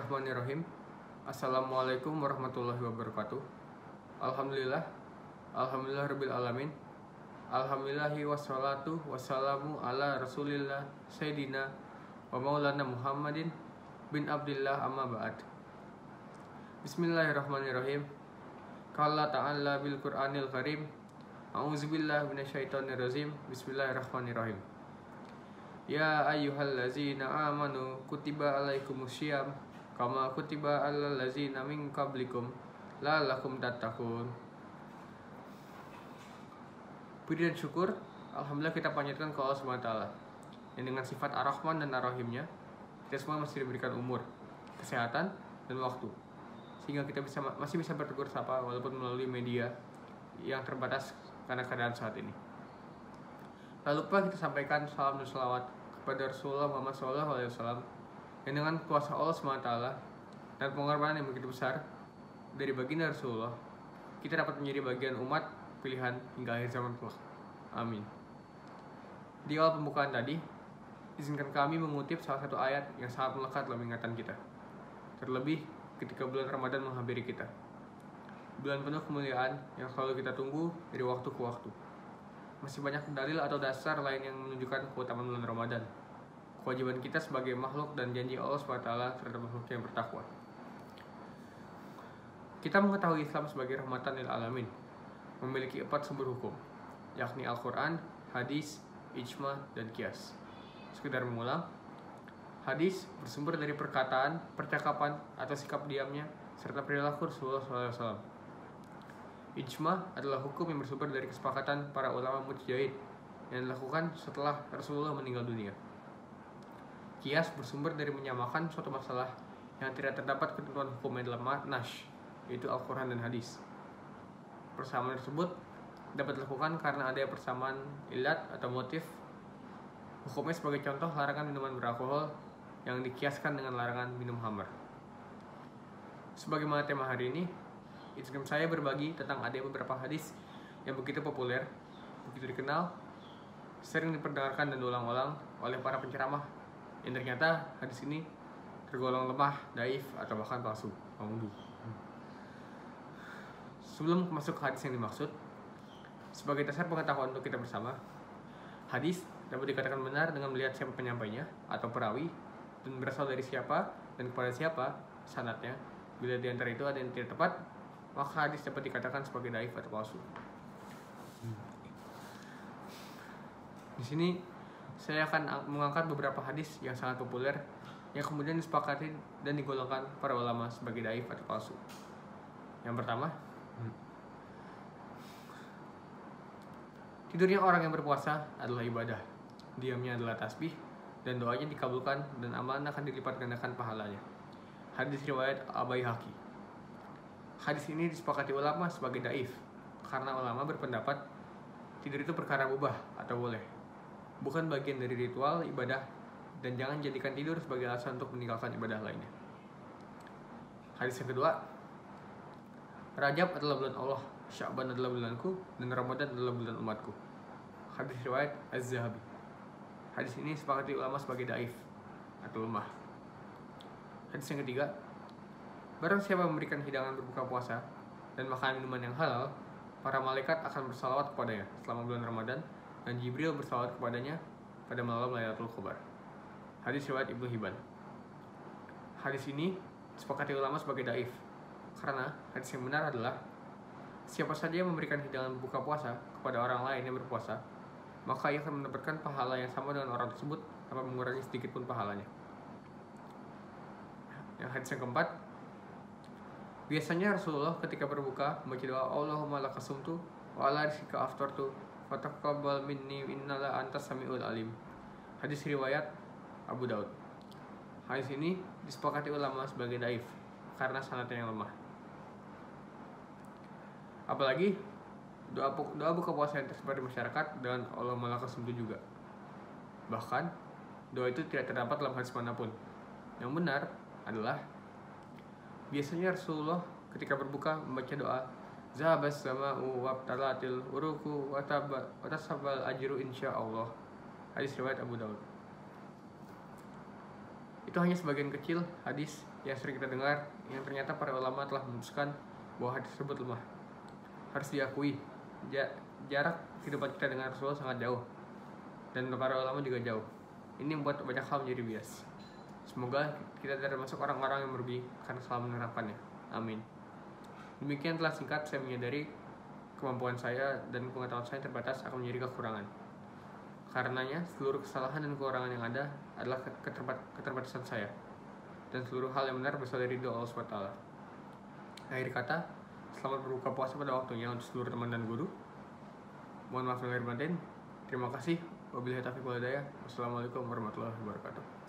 Bismillahirrahmanirrahim. Assalamualaikum warahmatullahi wabarakatuh. Alhamdulillah. Alhamdulillahirabbil alamin. Alhamdulillahi wassalatu wassalamu ala Rasulillah Sayyidina wa Maulana Muhammadin bin Abdillah amma ba'd. Bismillahirrahmanirrahim. Qala ta'ala bil Qur'anil Karim. A'udzubillahi minasyaitonirrajim. Bismillahirrahmanirrahim. Ya ayyuhallazina amanu kutiba alaikumusyyam kama kutiba alal ladzina min qablikum la'allakum tattaqun. Puji dan syukur alhamdulillah kita panjatkan ke Allah SWT yang dengan sifat Ar-Rahman dan Ar-Rahimnya kita semua masih diberikan umur, kesehatan, dan waktu sehingga kita masih bisa bertegur sapa walaupun melalui media yang terbatas karena keadaan saat ini. Tak lupa kita sampaikan salam dan salawat kepada Rasulullah Muhammad SAW yang dengan kuasa Allah SWT dan pengorbanan yang begitu besar dari baginda Rasulullah kita dapat menjadi bagian umat pilihan hingga akhir zaman kelak. Amin. Di awal pembukaan tadi, izinkan kami mengutip salah satu ayat yang sangat melekat dalam ingatan kita, terlebih ketika bulan Ramadan menghampiri kita, bulan penuh kemuliaan yang selalu kita tunggu dari waktu ke waktu. Masih banyak dalil atau dasar lain yang menunjukkan keutamaan bulan Ramadan, kewajiban kita sebagai makhluk dan janji Allah SWT terhadap makhluk yang bertakwa. Kita mengetahui Islam sebagai rahmatan lil alamin memiliki 4 sumber hukum, yakni Al-Quran, hadis, ijma, dan qiyas. Sekedar mengulang, hadis bersumber dari perkataan, percakapan, atau sikap diamnya, serta perilaku Rasulullah SAW. Ijma adalah hukum yang bersumber dari kesepakatan para ulama mujtahid yang dilakukan setelah Rasulullah meninggal dunia. Qiyas bersumber dari menyamakan suatu masalah yang tidak terdapat ketentuan hukumnya dalam nash, yaitu Al-Quran dan hadis. Persamaan tersebut dapat dilakukan karena ada persamaan ilat atau motif. Hukumnya sebagai contoh larangan minuman beralkohol yang dikiaskan dengan larangan minum khamar. Sebagaimana tema hari ini, izinkan saya berbagi tentang ada beberapa hadis yang begitu populer, begitu dikenal, sering diperdengarkan dan diulang-ulang oleh para penceramah yang ternyata hadis ini tergolong lemah, daif, atau bahkan palsu, maudhu. Sebelum masuk ke hadis yang dimaksud, sebagai dasar pengetahuan untuk kita bersama, hadis dapat dikatakan benar dengan melihat siapa penyampainya atau perawi dan berasal dari siapa dan kepada siapa sanadnya. Bila di antara itu ada yang tidak tepat, maka hadis dapat dikatakan sebagai daif atau palsu. Di sini saya akan mengangkat beberapa hadis yang sangat populer yang kemudian disepakati dan digolongkan para ulama sebagai daif atau palsu. Yang pertama, tidurnya orang yang berpuasa adalah ibadah, diamnya adalah tasbih, dan doanya dikabulkan dan amalan akan dilipat gandakan pahalanya. Hadis riwayat Al-Baihaqi. Hadis ini disepakati ulama sebagai daif karena ulama berpendapat tidur itu perkara mubah atau boleh, bukan bagian dari ritual ibadah, dan jangan jadikan tidur sebagai alasan untuk meninggalkan ibadah lainnya. Hadis yang kedua, Rajab adalah bulan Allah, Sya'ban adalah bulanku, dan Ramadan adalah bulan umatku. Hadis riwayat Az-Zahabi. Hadis ini disepakati ulama sebagai daif atau lemah. Hadis yang ketiga, barang siapa memberikan hidangan berbuka puasa dan makanan minuman yang halal, para malaikat akan bersalawat kepadanya selama bulan Ramadan, dan Jibril bersalawat kepadanya pada malam Lailatul Qadar. Hadis riwayat Ibnu Hibban. Hadis ini disepakati ulama sebagai daif karena hadis yang benar adalah siapa saja yang memberikan hidangan berbuka puasa kepada orang lain yang berpuasa, maka ia akan mendapatkan pahala yang sama dengan orang tersebut tanpa mengurangi sedikit pun pahalanya. Yang hadis yang keempat, biasanya Rasulullah ketika berbuka membaca doa Allahumma lakasumtu wa ala rizqika aftartu fataqabbal minni innaka antas samiul alim. Hadis riwayat Abu Daud. Hadis ini disepakati ulama sebagai daif karena sanadnya yang lemah. Apalagi doa buka puasa yang tersebar di masyarakat dengan Allahumma lakasumtu juga. Bahkan doa itu tidak terdapat dalam hadis manapun. Yang benar adalah biasanya Rasulullah ketika berbuka membaca doa Zahabas sama'u wabtalatil uruku watasabal ajru insyaallah. Hadis riwayat Abu Daud. Itu hanya sebagian kecil hadis yang sering kita dengar, yang ternyata para ulama telah memutuskan bahwa hadis tersebut lemah. Harus diakui, jarak kehidupan kita dengan Rasulullah sangat jauh, dan para ulama juga jauh. Ini membuat banyak hal menjadi bias. Semoga kita tidak termasuk orang-orang yang merugi karena salah menerapkannya. Amin. Demikian telah singkat saya menyadari kemampuan saya dan pengetahuan saya terbatas akan menjadi kekurangan. Karenanya, seluruh kesalahan dan kekurangan yang ada adalah keterbatasan saya. Dan seluruh hal yang benar berasal dari ridho Allah SWT. Akhir kata, selamat berbuka puasa pada waktunya untuk seluruh teman dan guru. Mohon maaf lahir batin. Terima kasih. Wabillahi taufiq wal hidayah. Wassalamualaikum warahmatullahi wabarakatuh.